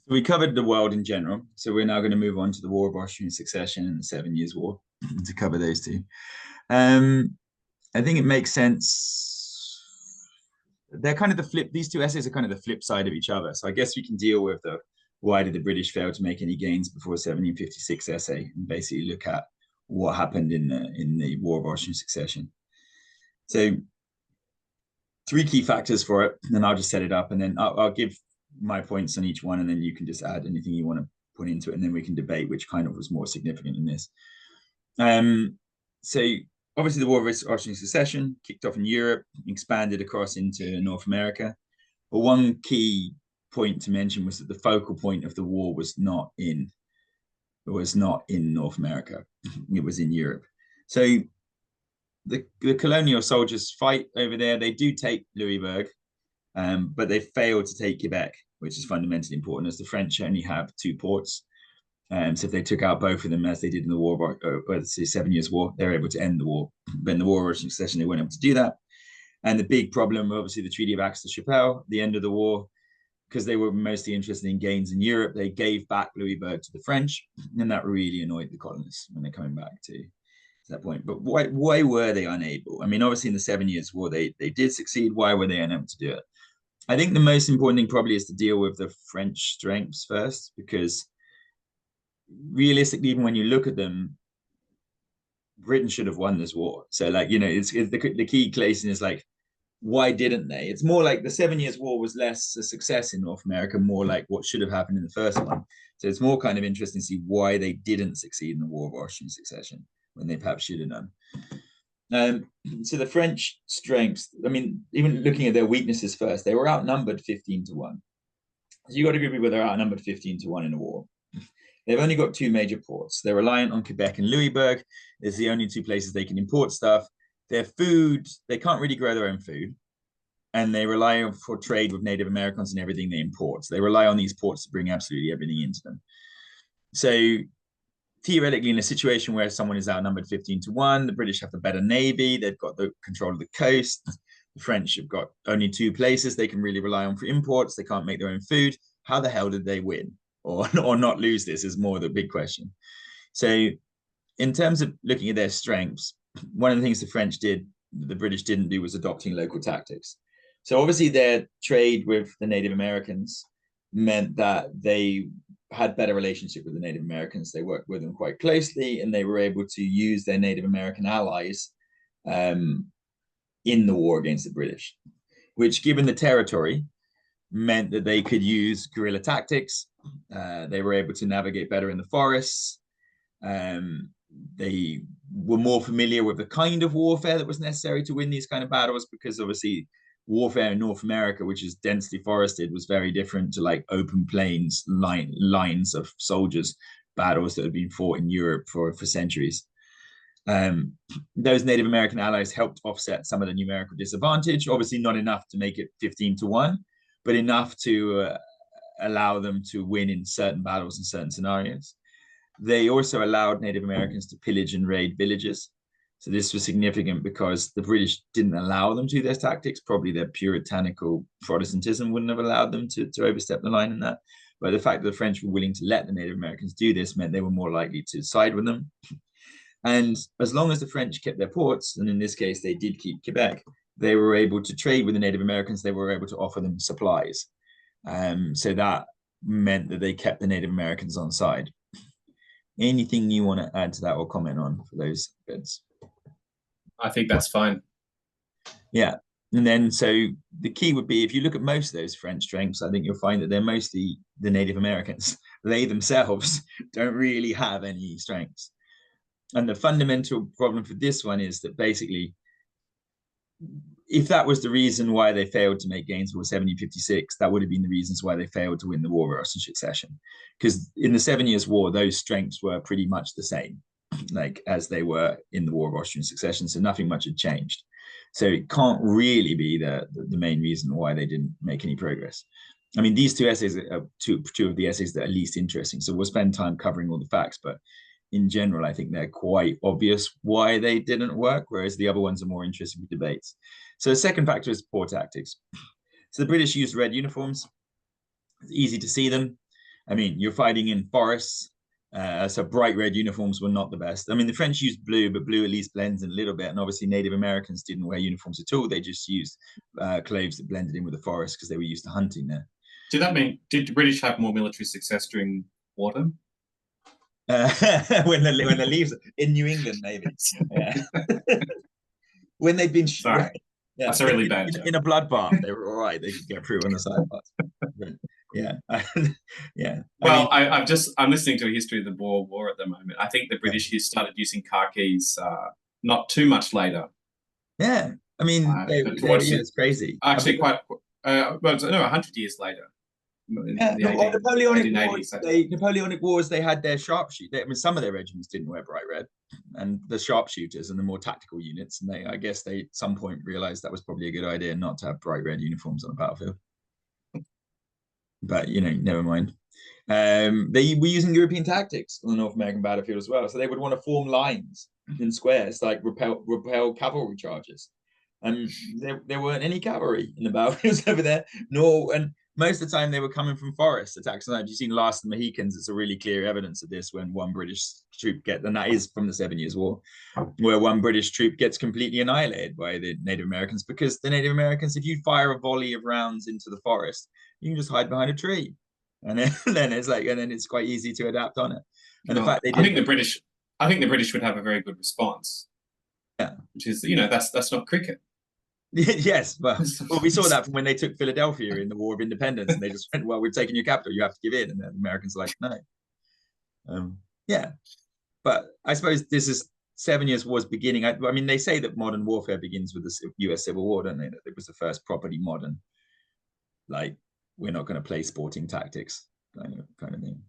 So we covered the world in general. So we're now going to move on to the War of Austrian Succession and the 7 Years' War to cover those two. Um, I think it makes sense. They're kind of the flip. These two essays are kind of the flip side of each other. So I guess we can deal with the why did the British fail to make any gains before 1756 essay and basically look at what happened in the War of Austrian Succession. So three key factors for it, and then I'll just set it up, and then I'll give my points on each one, and then you can just add anything you want to put into it, and then we can debate which kind of was more significant in this. So obviously the War of Austrian Succession kicked off in Europe, expanded across into North America. But one key point to mention was that the focal point of the war was not in North America. It was in Europe. So the colonial soldiers fight over there. They do take Louisbourg, but they fail to take Quebec, which is fundamentally important, as the French only have two ports. So if they took out both of them, as they did in the War of the 7 Years' War, they're able to end the war. But in the War of Austrian Succession, they weren't able to do that. And the big problem, obviously, the Treaty of Aix-la-Chapelle, the end of the war, because they were mostly interested in gains in Europe, they gave back Louisbourg to the French, and that really annoyed the colonists when they're coming back to that point. But why were they unable? I mean, obviously in the 7 Years' War, they did succeed. Why were they unable to do it? I think the most important thing probably is to deal with the French strengths first, because realistically, even when you look at them, Britain should have won this war. So, like, it's the key question is like, why didn't they? It's more like the 7 Years' War was less a success in North America, more like what should have happened in the first one. So it's more kind of interesting to see why they didn't succeed in the War of Austrian Succession when they perhaps should have done. So the French strengths, I mean, even looking at their weaknesses first, they were outnumbered 15-1. So you got to agree with they're outnumbered 15-1 in a war. They've only got two major ports. They're reliant on Quebec and Louisbourg. It's the only two places they can import stuff. Their food, they can't really grow their own food. And they rely on for trade with Native Americans and everything they import. So they rely on these ports to bring absolutely everything into them. So theoretically, in a situation where someone is outnumbered 15-1, the British have the better navy. They've got the control of the coast. The French have got only two places they can really rely on for imports. They can't make their own food. How the hell did they win or not lose? This is more the big question. So in terms of looking at their strengths, one of the things the British didn't do, was adopting local tactics. So obviously their trade with the Native Americans meant that they had better relationship with the Native Americans. They worked with them quite closely, and they were able to use their Native American allies in the war against the British, which, given the territory, meant that they could use guerrilla tactics. They were able to navigate better in the forests. They were more familiar with the kind of warfare that was necessary to win these kind of battles, because obviously warfare in North America, which is densely forested, was very different to like open plains lines of soldiers battles that had been fought in Europe for centuries. Those Native American allies helped offset some of the numerical disadvantage. Obviously not enough to make it 15-1, but enough to allow them to win in certain battles in certain scenarios. They also allowed Native Americans to pillage and raid villages. So this was significant because the British didn't allow them to do their tactics. Probably their puritanical Protestantism wouldn't have allowed them to overstep the line in that. But the fact that the French were willing to let the Native Americans do this meant they were more likely to side with them. And as long as the French kept their ports, and in this case, they did keep Quebec, they were able to trade with the Native Americans. They were able to offer them supplies. So that meant that they kept the Native Americans on side. Anything you want to add to that or comment on for those bits? I think that's fine. Yeah. And then, so the key would be, if you look at most of those French strengths, I think you'll find that they're mostly the Native Americans. They themselves don't really have any strengths. And the fundamental problem for this one is that basically, if that was the reason why they failed to make gains for 1756, that would have been the reasons why they failed to win the War of Austrian Succession. Because in the 7 Years' War, those strengths were pretty much the same, like as they were in the War of Austrian Succession. So nothing much had changed. So it can't really be the main reason why they didn't make any progress. I mean, these two essays are two of the essays that are least interesting. So we'll spend time covering all the facts, but in general, I think they're quite obvious why they didn't work, whereas the other ones are more interesting with debates. So the second factor is poor tactics. So the British used red uniforms. It's easy to see them. I mean, you're fighting in forests. So bright red uniforms were not the best. I mean, the French used blue, but blue at least blends in a little bit. And obviously, Native Americans didn't wear uniforms at all. They just used clothes that blended in with the forest because they were used to hunting there. Did that mean did the British have more military success during wartime? Uh, when the leaves in New England, maybe. Yeah. When they'd been, Sorry, yeah, that's a really bad joke. in a bloodbath, they were all right. They could get through on the side parts. Yeah, yeah. Well, I'm listening to a history of the Boer War at the moment. I think the British started using car keys not too much later. Yeah, I mean, but towards yeah, it's crazy. Actually, quite well, no, 100 years later. In Yeah, the Napoleonic 1880s. Napoleonic Wars, they had their sharpshooters. I mean, some of their regiments didn't wear bright red, and the sharpshooters and the more tactical units. And I guess they, at some point, realized that was probably a good idea not to have bright red uniforms on the battlefield. But never mind. They were using European tactics on the North American battlefield as well. So they would want to form lines in squares, like repel cavalry charges. And there weren't any cavalry in the battlefields over there, and most of the time they were coming from forest attacks. Sometimes you've seen Last of the Mohicans. It's a really clear evidence of this when one British troop and that is from the 7 Years' War, where one British troop gets completely annihilated by the Native Americans, because the Native Americans, if you fire a volley of rounds into the forest, you can just hide behind a tree. And then it's quite easy to adapt on it. And the fact they did, I think the British would have a very good response. Yeah. Which is, that's not cricket. Yes, well, we saw that from when they took Philadelphia in the War of Independence, and they just went, "Well, we've taken your capital, you have to give in," and the Americans were like, "No." Yeah, but I suppose this is 7 Years' War's beginning. I mean, they say that modern warfare begins with the U.S. Civil War, don't they? That it was the first properly modern, like, we're not going to play sporting tactics kind of thing.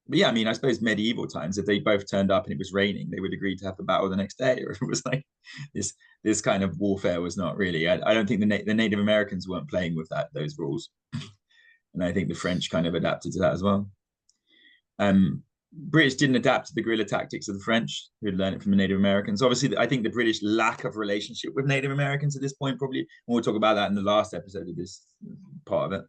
But yeah, I mean, I suppose medieval times, if they both turned up and it was raining, they would agree to have the battle the next day. Or if it was like this kind of warfare was not really. I don't think the Native Americans weren't playing with those rules, and I think the French kind of adapted to that as well. British didn't adapt to the guerrilla tactics of the French, who had learned it from the Native Americans. Obviously, I think the British lack of relationship with Native Americans at this point, probably, and we'll talk about that in the last episode of this part of it.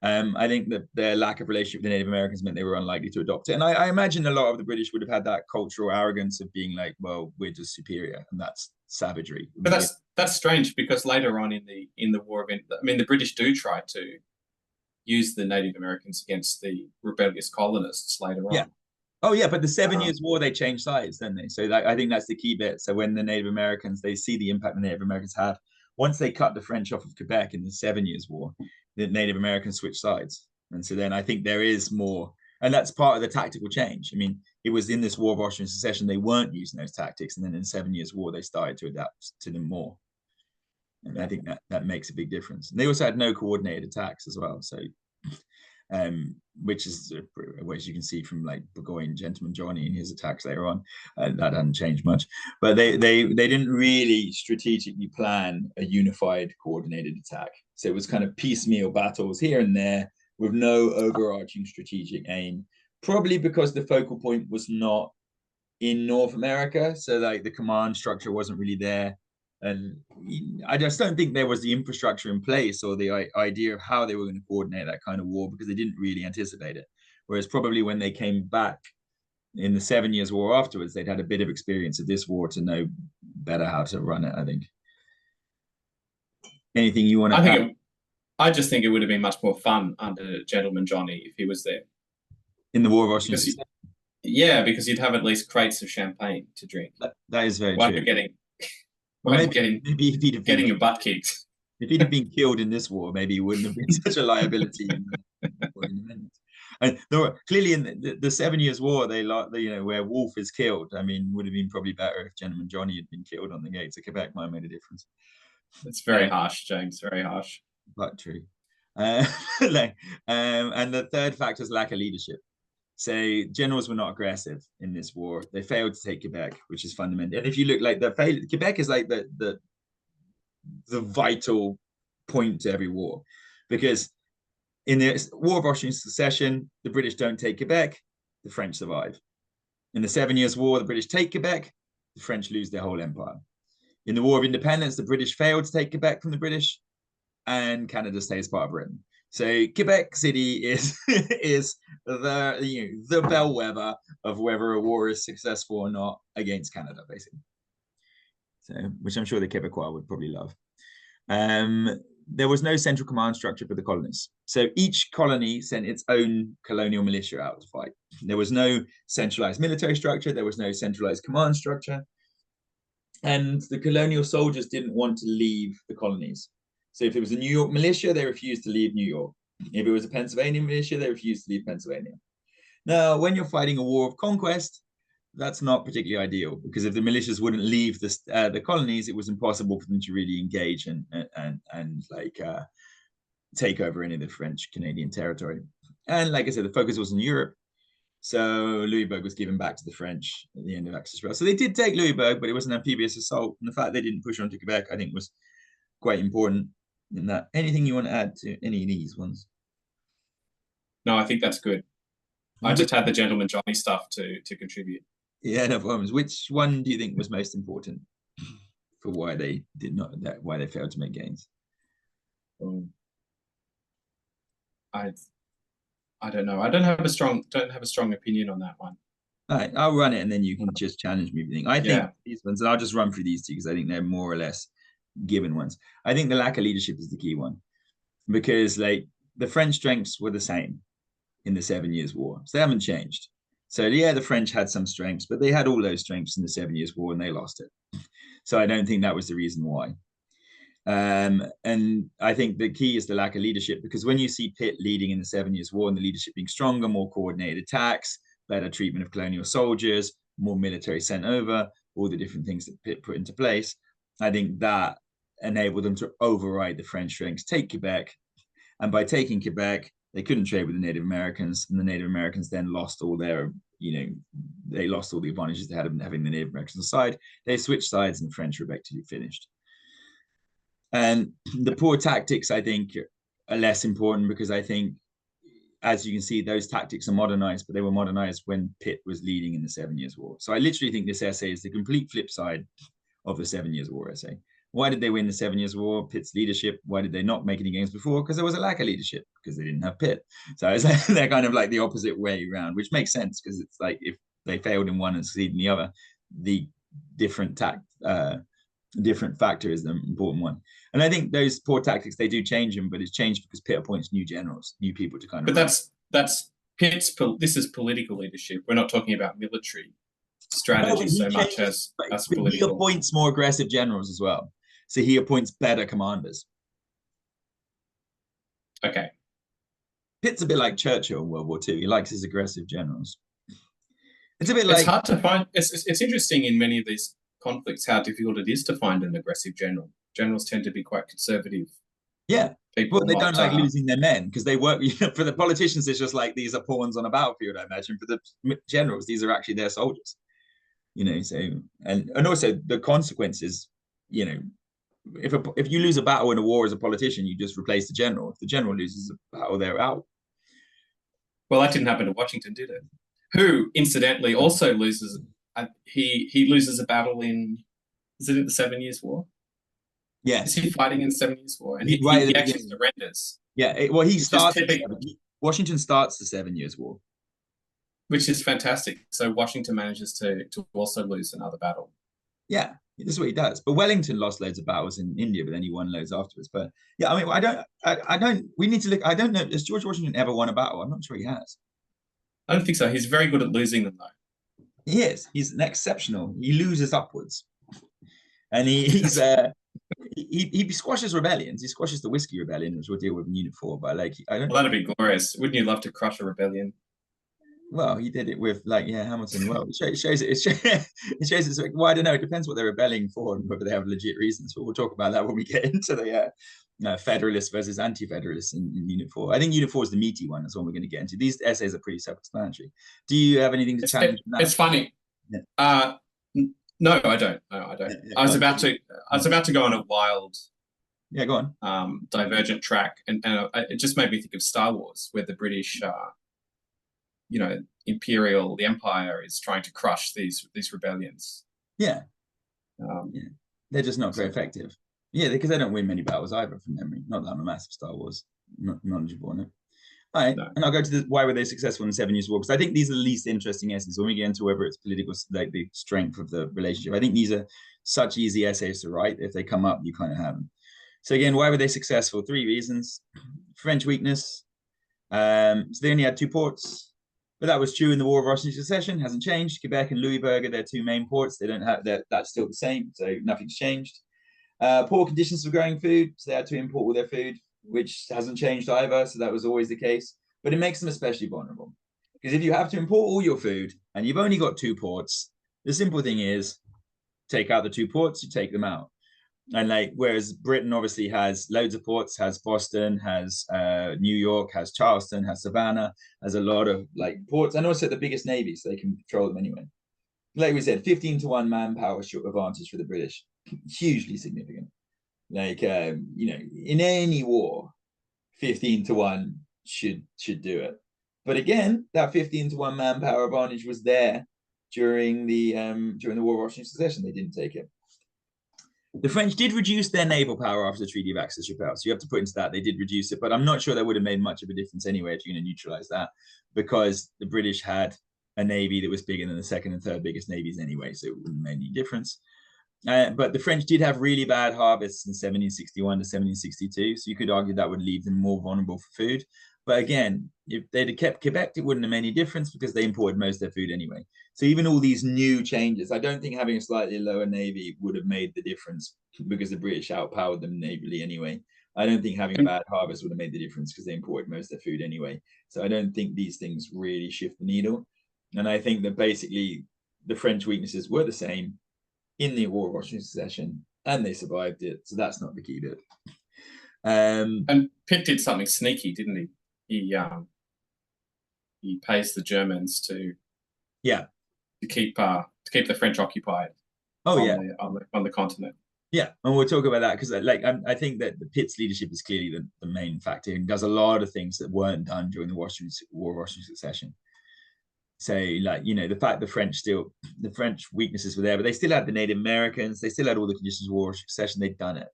I think that their lack of relationship with the Native Americans meant they were unlikely to adopt it. And I imagine a lot of the British would have had that cultural arrogance of being like, well, we're just superior, and that's savagery. But that's strange, because later on in the War of, I mean, the British do try to use the Native Americans against the rebellious colonists later on. Yeah. Oh yeah, but the 7 Years' War, they changed sides, don't they? So I think that's the key bit. So when the Native Americans, they see the impact the Native Americans had. Once they cut the French off of Quebec in the 7 Years' War, the Native Americans switched sides. And so then I think there is more, and that's part of the tactical change. I mean, it was in this War of Austrian Succession, they weren't using those tactics. And then in the 7 Years' War, they started to adapt to them more. And I think that makes a big difference. And they also had no coordinated attacks as well. So which is, as you can see from like Burgoyne, Gentleman Johnny and his attacks later on, that hadn't changed much. But they didn't really strategically plan a unified, coordinated attack. So it was kind of piecemeal battles here and there with no overarching strategic aim. Probably because the focal point was not in North America, so like the command structure wasn't really there. And I just don't think there was the infrastructure in place or the idea of how they were going to coordinate that kind of war, because they didn't really anticipate it. Whereas probably when they came back in the 7 Years' War afterwards, they'd had a bit of experience of this war to know better how to run it, I think. Anything you want to add? I just think it would have been much more fun under Gentleman Johnny if he was there. In the War of Austrian Succession? Yeah, because you'd have at least crates of champagne to drink. That is very true. Maybe getting your butt kicked. If he'd have been killed in this war, maybe he wouldn't have been such a liability. And clearly in the 7 Years' War, where Wolfe is killed, I mean, would have been probably better if Gentleman Johnny had been killed on the gates of Quebec. Might have made a difference. It's very harsh, James. Very harsh. But true. And the third factor is lack of leadership. So generals were not aggressive in this war. They failed to take Quebec, which is fundamental. And if you look, like, Quebec is like the vital point to every war, because in the War of Austrian Succession, the British don't take Quebec, the French survive. In the 7 Years' War, the British take Quebec, the French lose their whole empire. In the War of Independence, the British failed to take Quebec from the British, and Canada stays part of Britain. So Quebec City is the bellwether of whether a war is successful or not against Canada, basically. So, which I'm sure the Quebecois would probably love. There was no central command structure for the colonists. So each colony sent its own colonial militia out to fight. There was no centralized military structure. There was no centralized command structure. And the colonial soldiers didn't want to leave the colonies. So if it was a New York militia, they refused to leave New York. If it was a Pennsylvania militia, they refused to leave Pennsylvania. Now, when you're fighting a war of conquest, that's not particularly ideal, because if the militias wouldn't leave the colonies, it was impossible for them to really engage and take over any of the French Canadian territory. And like I said, the focus was in Europe. So Louisbourg was given back to the French at the end of Axis Rebellion. So they did take Louisbourg, but it was an amphibious assault. And the fact they didn't push on to Quebec, I think, was quite important in that. Anything you want to add to any of these ones? No, I think that's good. I just had the Gentleman Johnny stuff to contribute. Yeah, no problems. Which one do you think was most important for why they why they failed to make gains? I don't know. I don't have a strong opinion on that one. All right, I'll run it and then you can just challenge me. I think these ones, and I'll just run through these two because I think they're more or less given ones. I think the lack of leadership is the key one, because like the French strengths were the same in the 7 Years' War, so they haven't changed. So yeah, the French had some strengths, but they had all those strengths in the 7 Years' War and they lost it. So I don't think that was the reason why. And I think the key is the lack of leadership, because when you see Pitt leading in the 7 Years' War and the leadership being stronger, more coordinated attacks, better treatment of colonial soldiers, more military sent over, all the different things that Pitt put into place, I think that enabled them to override the French strengths, take Quebec. And by taking Quebec, they couldn't trade with the Native Americans, and the Native Americans then lost all their, they lost all the advantages they had of having the Native Americans on the side. They switched sides, and the French were effectively finished. And the poor tactics, I think, are less important, because I think, as you can see, those tactics are modernized, but they were modernized when Pitt was leading in the 7 Years' War. So I literally think this essay is the complete flip side of the 7 Years' War essay. Why did they win the 7 Years' War? Pitt's leadership. Why did they not make any gains before? Because there was a lack of leadership, because they didn't have Pitt. So it's like, they're kind of like the opposite way around, which makes sense, because it's like if they failed in one and succeeded in the other, the different factor is the important one. And I think those poor tactics, they do change them, but it's changed because Pitt appoints new generals, new people to kind of. But that's Pitt's. This is political leadership. We're not talking about military strategy so much as political. He appoints more aggressive generals as well. So he appoints better commanders. Okay. Pitt's a bit like Churchill in World War II. He likes his aggressive generals. It's a bit like. It's hard to find. It's interesting in many of these conflicts how difficult it is to find an aggressive general. Generals tend to be quite conservative. Yeah. Well, they don't like losing their men, because they work, for the politicians, it's just like these are pawns on a battlefield, I imagine. For the generals, these are actually their soldiers. So, and also the consequences, if you lose a battle in a war as a politician, you just replace the general. If the general loses a battle, they're out. Well, that didn't happen to Washington, did it? Who, incidentally, also loses. He loses a battle in. Is it in the 7 Years' War? Yes. Is he fighting in the 7 Years' War? And he actually surrenders. Yeah. He starts. Washington starts the 7 Years' War, which is fantastic. So Washington manages to also lose another battle. Yeah, that's what he does. But Wellington lost loads of battles in India, but then he won loads afterwards. But yeah, I mean, I don't. We need to look. I don't know. Has George Washington ever won a battle? I'm not sure he has. I don't think so. He's very good at losing them, though. He is. He's an exceptional. He loses upwards, and he's he squashes rebellions. He squashes the Whiskey Rebellion, which we'll deal with in Unit 4. But like, I don't. Well, that'd be glorious. Wouldn't you love to crush a rebellion? Well, he did it with Hamilton. Well, it shows it's like, well, I don't know. It depends what they're rebelling for and whether they have legit reasons. But we'll talk about that when we get into the Federalists versus anti-Federalists in Unit 4. I think Unit 4 is the meaty one. That's what we're going to get into. These essays are pretty self-explanatory. Do you have anything to challenge? It's funny. Yeah. No, I don't. No, I don't. Yeah, I was about to go on a wild. Yeah, go on. Divergent track, and it just made me think of Star Wars, where the British. The Empire is trying to crush these rebellions. Yeah. They're just not very effective. Yeah, because they don't win many battles either, from memory. Not that I'm a massive Star Wars knowledgeable on it. All right, No. and I'll go to the why were they successful in the Seven Years' War, because I think these are the least interesting essays when we get into whether it's political, like the strength of the relationship. I think these are such easy essays to write. If they come up, you kind of have them. So again, why were they successful? 3 reasons. French weakness. So they only had 2 ports, but that was true in the War of Russian Succession. Hasn't changed. Quebec and Louisbourg are their 2 main ports. They don't have that. That's still the same. So nothing's changed. Poor conditions for growing food, so they had to import all their food, which hasn't changed either. So that was always the case. But it makes them especially vulnerable, because if you have to import all your food and you've only got 2 ports, the simple thing is take out the 2 ports, you take them out. And like, whereas Britain obviously has loads of ports, has Boston, has New York, has Charleston, has Savannah, has a lot of like ports, and also the biggest navy, so they can control them anyway. Like we said, 15-1 manpower advantage for the British, hugely significant. Like in any war, 15-1 should do it. But again, that 15-1 manpower advantage was there during the War of Russian Succession. They didn't take it. The French did reduce their naval power after the Treaty of Aix-la-Chapelle, so you have to put into that they did reduce it, but I'm not sure that would have made much of a difference anyway if you're going to neutralize that, because the British had a navy that was bigger than the second and third biggest navies anyway, so it wouldn't make any difference. But the French did have really bad harvests in 1761 to 1762, so you could argue that would leave them more vulnerable for food. But again, if they'd have kept Quebec, it wouldn't have made any difference because they imported most of their food anyway. So even all these new changes, I don't think having a slightly lower navy would have made the difference because the British outpowered them navally anyway. I don't think having bad harvests would have made the difference because they imported most of their food anyway. So I don't think these things really shift the needle. And I think that basically the French weaknesses were the same in the War of Russian Succession, and they survived it. So that's not the key bit. And Pitt did something sneaky, didn't he? He pays the Germans to keep the French occupied. On the continent. Yeah, and we'll talk about that because like I think that the Pitt's leadership is clearly the main factor and does a lot of things that weren't done during the War of Russian Succession. So like, the fact the French weaknesses were there, but they still had the Native Americans, they still had all the conditions of War of Succession, they'd done it.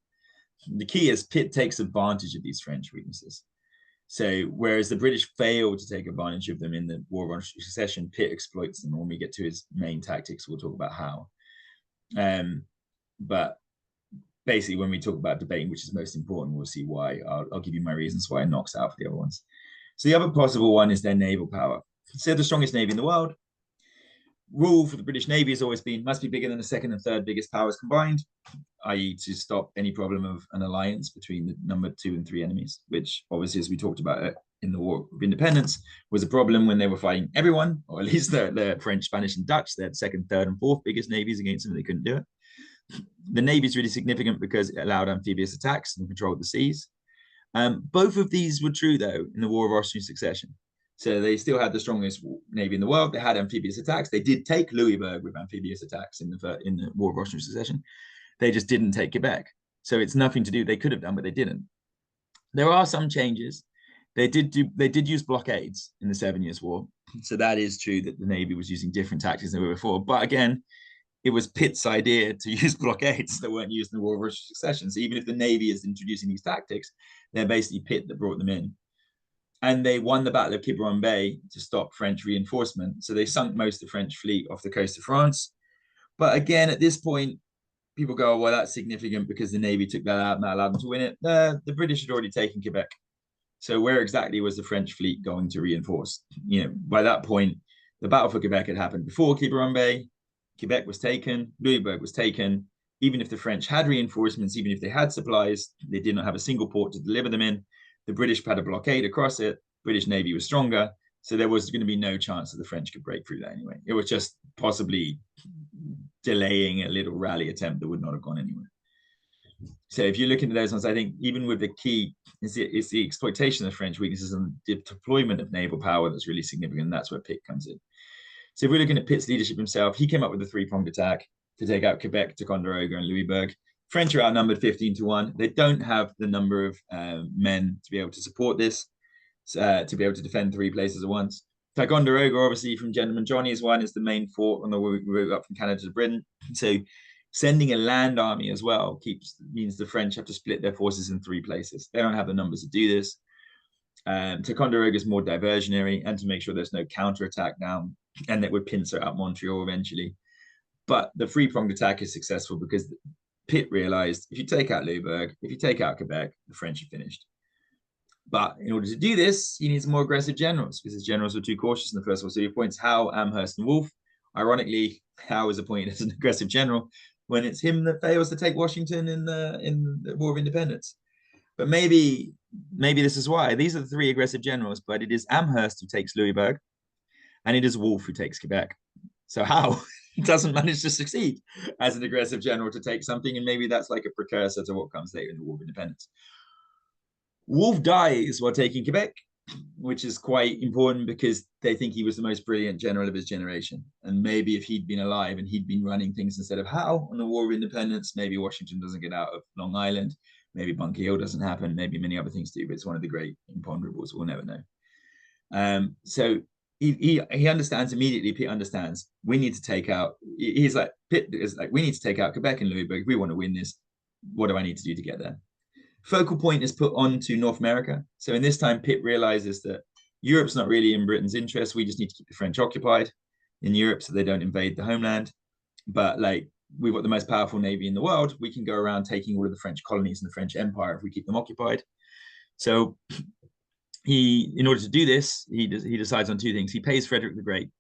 The key is Pitt takes advantage of these French weaknesses. So whereas the British failed to take advantage of them in the War of Succession, Pitt exploits them. When we get to his main tactics, we'll talk about how. But basically, when we talk about debating which is most important, we'll see why. I'll give you my reasons why it knocks out for the other ones. So the other possible one is their naval power. So they're the strongest navy in the world. Rule for the British Navy has always been must be bigger than the second and third biggest powers combined, i.e. to stop any problem of an alliance between the number 2 and 3 enemies, which obviously, as we talked about in the War of Independence, was a problem when they were fighting everyone, or at least the French, Spanish, and Dutch. They had second, third, and fourth biggest navies against them. They couldn't do it. The Navy is really significant because it allowed amphibious attacks and controlled the seas. Both of these were true, though, in the War of Russian Succession. So they still had the strongest navy in the world. They had amphibious attacks. They did take Louisbourg with amphibious attacks in the War of Russian Succession. They just didn't take Quebec. So it's nothing to do. They could have done, but they didn't. There are some changes. They did use blockades in the 7 Years' War. So that is true that the Navy was using different tactics than they were before. But again, it was Pitt's idea to use blockades that weren't used in the War of Russian Succession. So even if the Navy is introducing these tactics, they're basically Pitt that brought them in. And they won the Battle of Quiberon Bay to stop French reinforcement. So they sunk most of the French fleet off the coast of France. But again, at this point, people go, well, that's significant because the Navy took that out and that allowed them to win it. The British had already taken Quebec. So where exactly was the French fleet going to reinforce? By that point, the battle for Quebec had happened before Quiberon Bay. Quebec was taken. Louisbourg was taken. Even if the French had reinforcements, even if they had supplies, they did not have a single port to deliver them in. The British had a blockade across it. British Navy was stronger. So there was going to be no chance that the French could break through that anyway. It was just possibly delaying a little rally attempt that would not have gone anywhere. So if you look into those ones, I think even with the key, it's the exploitation of French weaknesses and the deployment of naval power that's really significant. That's where Pitt comes in. So if we're looking at Pitt's leadership himself, he came up with a 3-pronged attack to take out Quebec, Ticonderoga, and Louisbourg. French are outnumbered 15-1. They don't have the number of men to be able to support this, to be able to defend 3 places at once. Ticonderoga, obviously, from Gentleman Johnny's one, is the main fort on the route up from Canada to Britain. So sending a land army as well means the French have to split their forces in 3 places. They don't have the numbers to do this. Ticonderoga is more diversionary, and to make sure there's no counterattack down, and that would pincer out Montreal eventually. But the three-pronged attack is successful because Pitt realized if you take out Louisbourg, if you take out Quebec, the French are finished. But in order to do this, you need some more aggressive generals because his generals were too cautious in the First War. So he appoints Howe, Amherst, and Wolfe. Ironically, Howe is appointed as an aggressive general when it's him that fails to take Washington in the War of Independence. But maybe this is why. These are the three aggressive generals, but it is Amherst who takes Louisbourg, and it is Wolfe who takes Quebec. So Howe doesn't manage to succeed as an aggressive general to take something, and maybe that's like a precursor to what comes later in the War of Independence. Wolfe dies while taking Quebec, which is quite important because they think he was the most brilliant general of his generation. And maybe if he'd been alive and he'd been running things instead of Howe on the War of Independence, maybe Washington doesn't get out of Long Island, maybe Bunker Hill doesn't happen, maybe many other things do, but it's one of the great imponderables. We'll never know. So he understands immediately. Pitt understands we need to take out. He's like, Pitt is like, we need to take out Quebec and Louisbourg if we want to win this. What do I need to do to get there? Focal point is put on to North America. So in this time, Pitt realizes that Europe's not really in Britain's interest. We just need to keep the French occupied in Europe so they don't invade the homeland. But like, we've got the most powerful navy in the world. We can go around taking all of the French colonies in the French Empire if we keep them occupied. So in order to do this, he decides on two things. He pays Frederick the Great.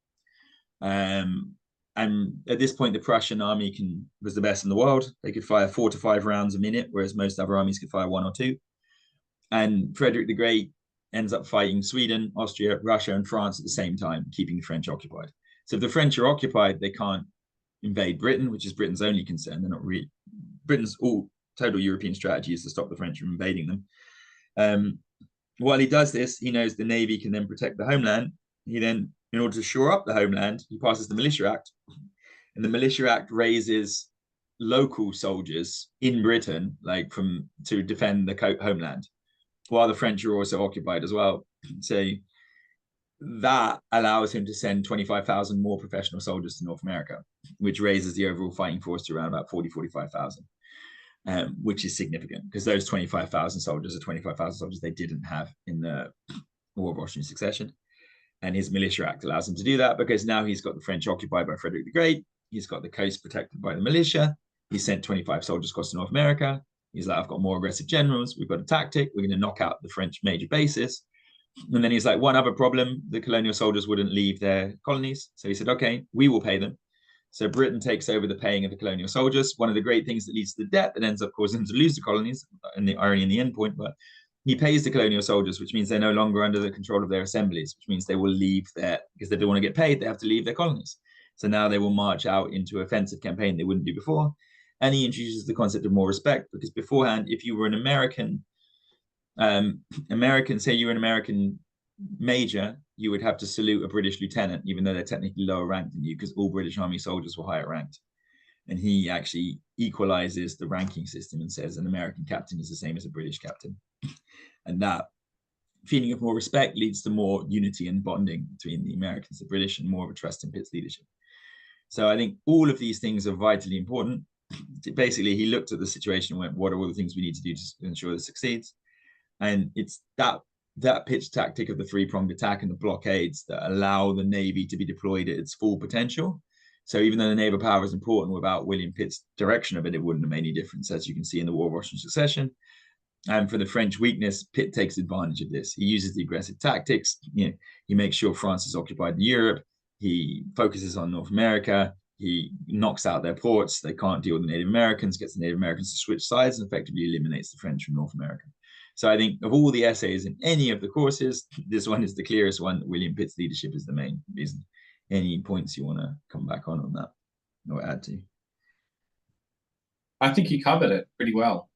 And at this point, the Prussian army was the best in the world. They could fire 4 to 5 rounds a minute, whereas most other armies could fire 1 or 2. And Frederick the Great ends up fighting Sweden, Austria, Russia, and France at the same time, keeping the French occupied. So if the French are occupied, they can't invade Britain, which is Britain's only concern. They're not really. Britain's total European strategy is to stop the French from invading them. While he does this, he knows the Navy can then protect the homeland. He then, in order to shore up the homeland, he passes the Militia Act. And the Militia Act raises local soldiers in Britain, to defend the homeland, while the French are also occupied as well. So that allows him to send 25,000 more professional soldiers to North America, which raises the overall fighting force to around about 45,000. Which is significant because those 25,000 soldiers are 25,000 soldiers they didn't have in the War of Washington Succession. And his Militia Act allows him to do that because now he's got the French occupied by Frederick the Great. He's got the coast protected by the militia. He sent 25 soldiers across to North America. He's like, I've got more aggressive generals. We've got a tactic. We're going to knock out the French major bases. And then he's like, one other problem, the colonial soldiers wouldn't leave their colonies. So he said, okay, we will pay them. So Britain takes over the paying of the colonial soldiers. One of the great things that leads to the debt that ends up causing them to lose the colonies, and the irony in the end point, but he pays the colonial soldiers, which means they're no longer under the control of their assemblies, which means they will leave because they don't want to get paid, they have to leave their colonies. So now they will march out into an offensive campaign they wouldn't do before. And he introduces the concept of more respect because beforehand, if you were an American, say you were an American major, you would have to salute a British lieutenant, even though they're technically lower ranked than you, because all British Army soldiers were higher ranked. And he actually equalizes the ranking system and says an American captain is the same as a British captain. And that feeling of more respect leads to more unity and bonding between the Americans and the British and more of a trust in Pitt's leadership. So I think all of these things are vitally important. Basically, he looked at the situation and went, what are all the things we need to do to ensure this succeeds? And it's that pitch tactic of the three-pronged attack and the blockades that allow the Navy to be deployed at its full potential. So even though the naval power is important, without William Pitt's direction of it, it wouldn't have made any difference, as you can see in the War of Washington Succession. And for the French weakness, Pitt takes advantage of this. He uses the aggressive tactics. He makes sure France is occupied in Europe. He focuses on North America. He knocks out their ports. They can't deal with the Native Americans, gets the Native Americans to switch sides, and effectively eliminates the French from North America. So I think of all the essays in any of the courses, this one is the clearest one. William Pitt's leadership is the main reason. Any points you want to come back on that or add to? I think you covered it pretty well.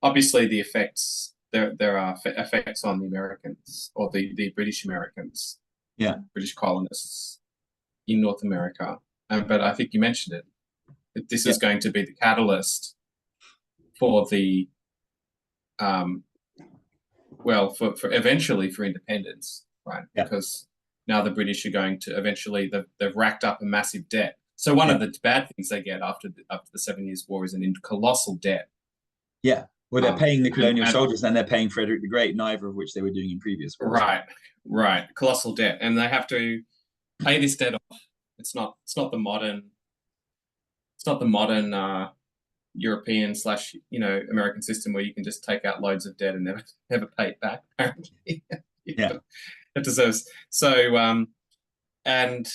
Obviously, the effects there are effects on the Americans or the British Americans, British colonists in North America. But I think you mentioned it. That this is going to be the catalyst for the for eventually for independence, right? Yeah. Because now the British are going to eventually they've racked up a massive debt. So one of the bad things they get after the 7 Years' War is an colossal debt. Yeah. Well, they're paying the colonial and soldiers and they're paying Frederick the Great, neither of which they were doing in previous wars. right, colossal debt, and they have to pay this debt off. It's not the modern European slash American system where you can just take out loads of debt and never pay it back. Apparently, Yeah, it deserves so. And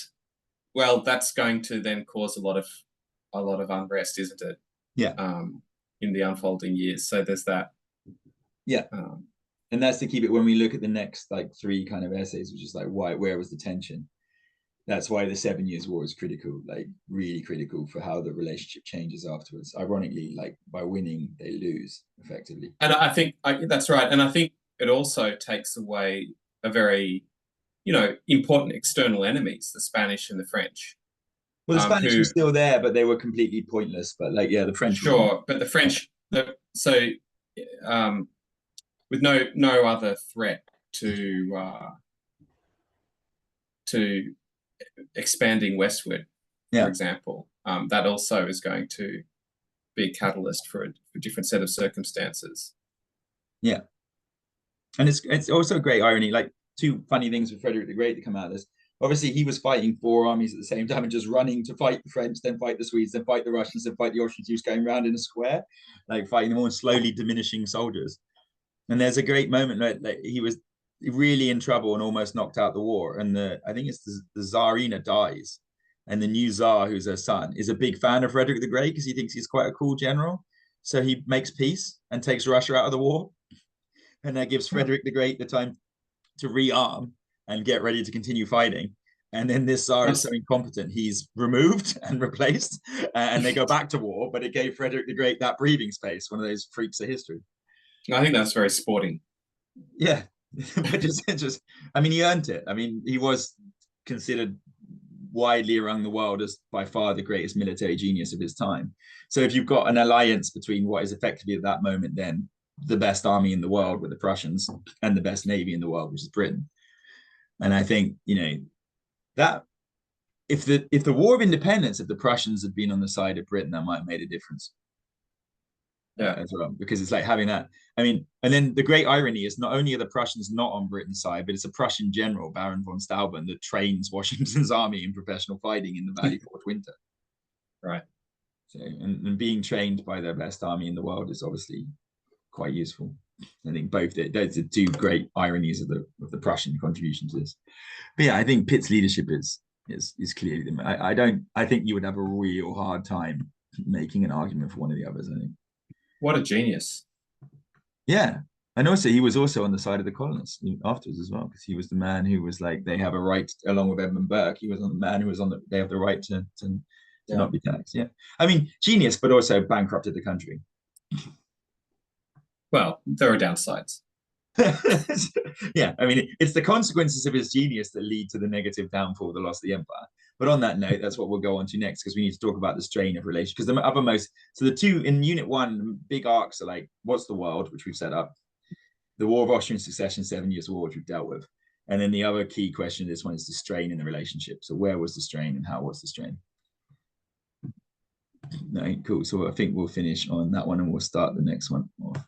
well, that's going to then cause a lot of unrest, isn't it? yeah, in the unfolding years. So there's that. yeah. And that's to keep it when we look at the next like 3 kind of essays, which is like where was the tension? That's why the 7 Years' War is critical, like really critical for how the relationship changes afterwards. Ironically, like by winning, they lose effectively. And I think that's right. And I think it also takes away a very, important external enemies, the Spanish and the French. Well, the Spanish were still there, but they were completely pointless. But like, yeah, the French. Sure, but the French, with no other threat to expanding westward, for example, that also is going to be a catalyst for a different set of circumstances. Yeah, and it's also a great irony. Like 2 funny things with Frederick the Great to come out of this. Obviously, he was fighting 4 armies at the same time and just running to fight the French, then fight the Swedes, then fight the Russians, then fight the Austrians. He was going around in a square, like fighting them all, slowly diminishing soldiers. And there's a great moment like he was really in trouble and almost knocked out the war. And I think it's the Tsarina dies. And the new Tsar, who's her son, is a big fan of Frederick the Great because he thinks he's quite a cool general. So he makes peace and takes Russia out of the war. And that gives Frederick the Great the time to rearm and get ready to continue fighting. And then this Tsar is so incompetent, he's removed and replaced, and they go back to war. But it gave Frederick the Great that breathing space, one of those freaks of history. I think that's very sporting. Yeah, but just, I mean, he earned it. I mean, he was considered widely around the world as by far the greatest military genius of his time. So if you've got an alliance between what is effectively at that moment then the best army in the world with the Prussians and the best navy in the world, which is Britain, and I think that if the War of Independence, if the Prussians had been on the side of Britain, that might have made a difference. Yeah, as well, because it's like having that. I mean, and then the great irony is not only are the Prussians not on Britain's side, but it's a Prussian general, Baron von Stauben, that trains Washington's army in professional fighting in the Valley Fort Winter. Right. So, and being trained by the best army in the world is obviously quite useful. I think both those are 2 great ironies of the Prussian contribution to this. But yeah, I think Pitt's leadership is clearly I think you would have a real hard time making an argument for one of the others. I think. What a genius. Yeah. And also, he was also on the side of the colonists afterwards as well, because he was the man who was like, they have a right, along with Edmund Burke, he was on the man who was they have the right to not be taxed. Yeah. I mean, genius, but also bankrupted the country. Well, there are downsides. Yeah, I mean, it's the consequences of his genius that lead to the negative downfall, the loss of the empire. But on that note, that's what we'll go on to next, because we need to talk about the strain of relation. Because the uppermost, so the 2 in Unit 1, the big arcs are like, what's the world, which we've set up, the War of Austrian Succession, 7 Years' War, which we've dealt with. And then the other key question of this one is the strain in the relationship. So where was the strain and how was the strain? No, cool. So I think we'll finish on that one and we'll start the next one off.